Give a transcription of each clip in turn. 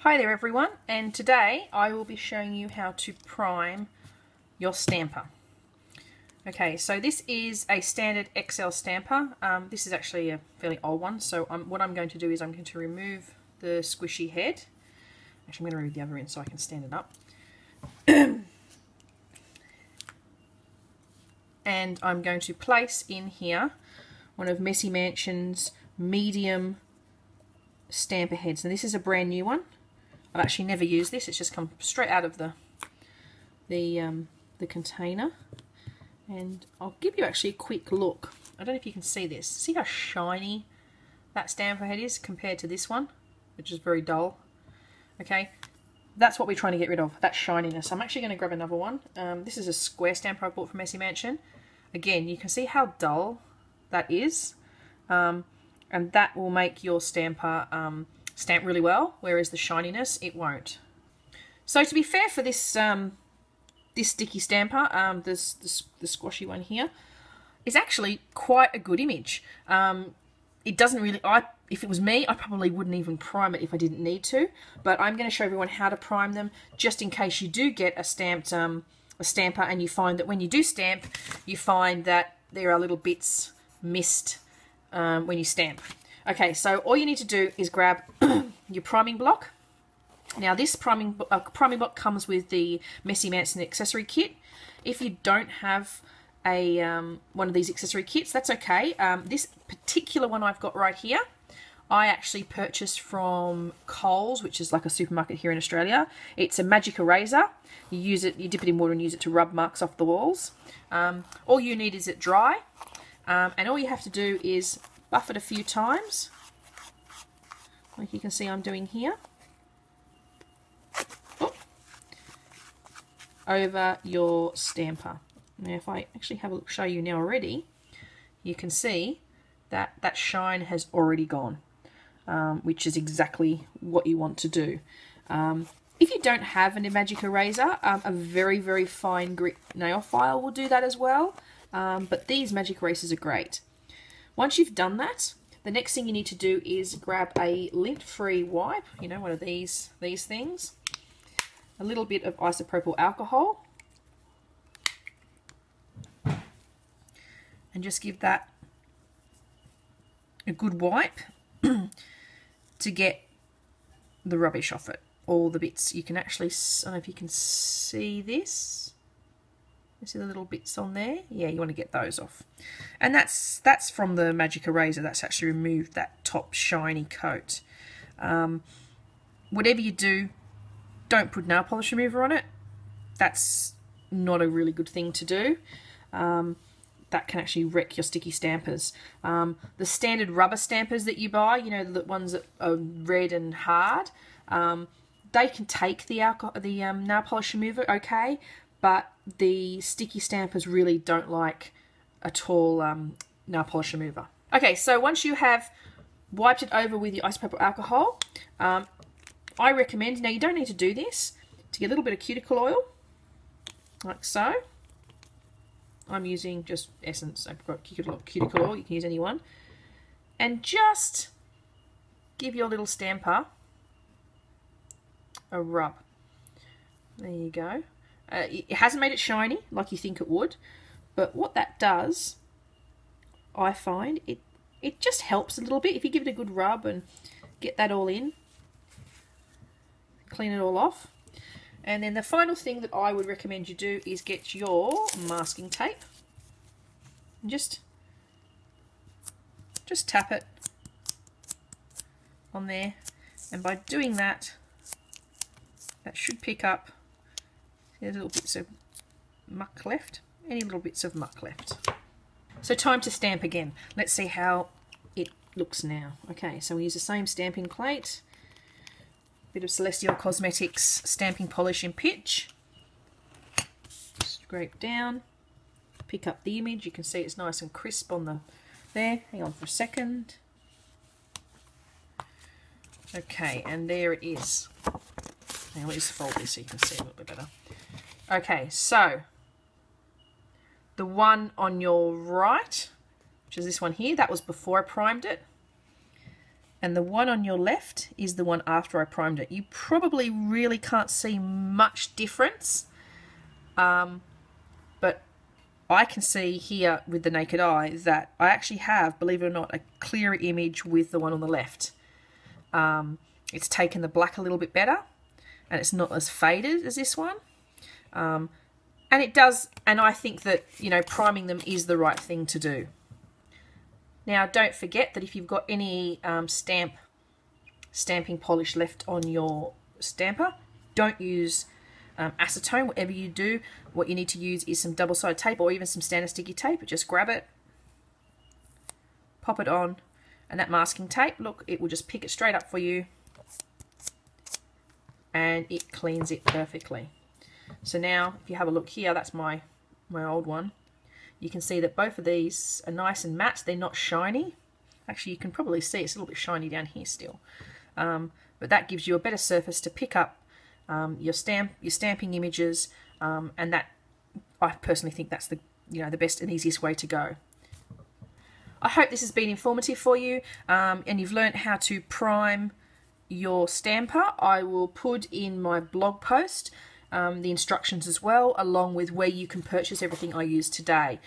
Hi there everyone, and today I will be showing you how to prime your stamper. Okay, so this is a standard XL stamper. This is actually a fairly old one, so what I'm going to do is I'm going to remove the squishy head. Actually, I'm going to remove the other end so I can stand it up. And I'm going to place in here one of Messy Mansion's medium stamper heads. And this is a brand new one. I've actually never used this. It's just come straight out of the container. And I'll give you actually a quick look. I don't know if you can see this. See how shiny that stamper head is compared to this one, which is very dull. Okay, that's what we're trying to get rid of, that shininess. I'm actually going to grab another one. This is a square stamper I bought from Messy Mansion. Again, you can see how dull that is. And that will make your stamper stamp really well, whereas the shininess, it won't. So to be fair for this this sticky stamper, the squashy one here, is actually quite a good image. It doesn't really, if it was me, I probably wouldn't even prime it if I didn't need to, but I'm going to show everyone how to prime them, just in case you do get a stamped a stamper and you find that when you do stamp, you find that there are little bits missed when you stamp. Okay, so all you need to do is grab your priming block. Now this priming block comes with the Messy Mansion accessory kit. If you don't have a one of these accessory kits, that's okay. This particular one I've got right here, I actually purchased from Coles, which is like a supermarket here in Australia. It's a magic eraser. You use it, you dip it in water and use it to rub marks off the walls. All you need is it dry, and all you have to do is buff it a few times, like you can see I'm doing here, over your stamper. Now if I actually have a look, show you now already, you can see that that shine has already gone, which is exactly what you want to do. If you don't have a magic eraser, a very, very fine grit nail file will do that as well, but these magic erasers are great. Once you've done that, the next thing you need to do is grab a lint-free wipe, you know, one of these things, a little bit of isopropyl alcohol, and just give that a good wipe to get the rubbish off it, all the bits. You can actually, I don't know if you can see this. You see the little bits on there? Yeah, you want to get those off. And that's from the magic eraser. That's actually removed that top shiny coat. Whatever you do, don't put nail polish remover on it. That's not a really good thing to do. That can actually wreck your sticky stampers. The standard rubber stampers that you buy, you know, the ones that are red and hard, they can take the nail polish remover, okay, but the sticky stampers really don't like at all nail polish remover. Okay, so once you have wiped it over with your isopropyl alcohol, I recommend, now you don't need to do this, to get a little bit of cuticle oil, like so. I'm using just Essence. I've got cuticle oil, you can use any one. And just give your little stamper a rub. There you go. It hasn't made it shiny like you think it would, but what that does, I find, it just helps a little bit. If you give it a good rub and get that all in, clean it all off. And then the final thing that I would recommend you do is get your masking tape and just tap it on there, and by doing that, that should pick up. There's little bits of muck left, any little bits of muck left. So time to stamp again. Let's see how it looks now. Okay, so we use the same stamping plate, bit of Celestial Cosmetics stamping polish in pitch, scrape down, pick up the image. You can see it's nice and crisp on the there. Hang on for a second. Okay, and there it is. Now let's fold this so you can see a little bit better. Okay, so the one on your right, which is this one here, that was before I primed it. and the one on your left is the one after I primed it. You probably really can't see much difference, but I can see here with the naked eye that I actually have, believe it or not, a clearer image with the one on the left. It's taken the black a little bit better, and it's not as faded as this one. And it does, and I think that, you know, priming them is the right thing to do. Now, don't forget that if you've got any stamping polish left on your stamper, don't use acetone. Whatever you do, what you need to use is some double-sided tape or even some standard sticky tape. Just grab it, pop it on, and that masking tape, look, it will just pick it straight up for you, and it cleans it perfectly. So now, if you have a look here, that's my old one. You can see that both of these are nice and matte. They're not shiny. Actually, you can probably see it's a little bit shiny down here still. But that gives you a better surface to pick up your stamping images, and that, I personally think that's the best and easiest way to go. I hope this has been informative for you, and you've learned how to prime your stamper. I will put in my blog post the instructions as well, along with where you can purchase everything I use today.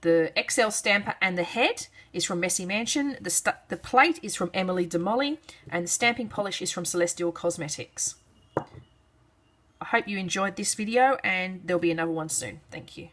The XL stamper and the head is from Messy Mansion, the plate is from Emily DeMolly, and the stamping polish is from Celestial Cosmetics. I hope you enjoyed this video, and there'll be another one soon. Thank you.